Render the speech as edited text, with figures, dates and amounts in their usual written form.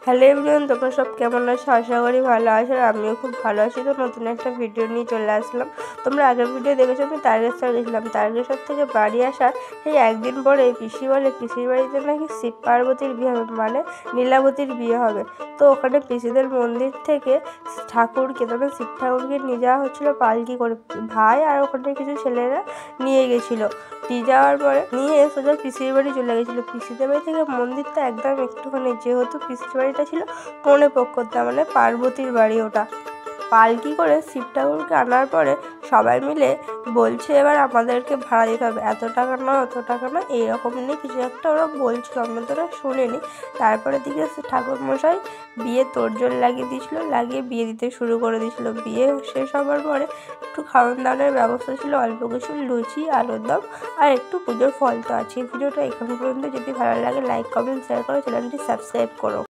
Hello everyone, তোমরা সব কেমন আছো? আশা করি ভালো আছো। আর আমিও খুব ভালো আছি। তো নতুন একটা ভিডিও নিয়ে চলে আসলাম। তোমরা আগের ভিডিও দেখেছো, আমি তারকেশ্বর গেছিলাম। তারকেশ্বর থেকে বাড়ি আসার সেই একদিন পরে পিসি বলে পিসির বাড়িতে নাকি শিব পার্বতীর বিয়ে হবে, মানে নীলাবতীর বিয়ে হবে। তো ওখানে পিসিদের মন্দির থেকে ঠাকুরকে, তবে শিব ঠাকুরকে নিয়ে যাওয়া হচ্ছিলো পালকি করে। ভাই আর ওখানে কিছু ছেলেরা নিয়ে গেছিলো। নিয়ে যাওয়ার পরে নিয়ে সোজা পিসির বাড়ি চলে গেছিলো। পিসিদের বাড়ি থেকে মন্দিরটা একদম একটুখানি, যেহেতু পিসির বাড়িটা ছিল কনে পক্ষতে, মানে পার্বতীর বাড়ি ওটা। পালকি করে শিব ঠাকুরকে আনার পরে সবাই মিলে বলছে এবার আমাদেরকে ভাড়া দিতে হবে, এত টাকা না অত টাকা না, এইরকম নিয়ে কিছু একটা ওরা বলছিল, আমরা তো ওরা শুনিনি। তারপরে দিকে ঠাকুরমশাই বিয়ে তোড়জোড় লাগিয়ে দিয়েছিল, লাগিয়ে বিয়ে দিতে শুরু করে দিয়েছিল। বিয়ে শেষ হবার পরে একটু খাওয়ান দাওয়ানোর ব্যবস্থা ছিল, অল্প কিছু লুচি আলুর দম আর একটু পুজোর ফল তো আছে। ভিডিওটা এখান পর্যন্ত। যদি ভালো লাগে লাইক কমেন্ট শেয়ার করো, চ্যানেলটি সাবস্ক্রাইব করো।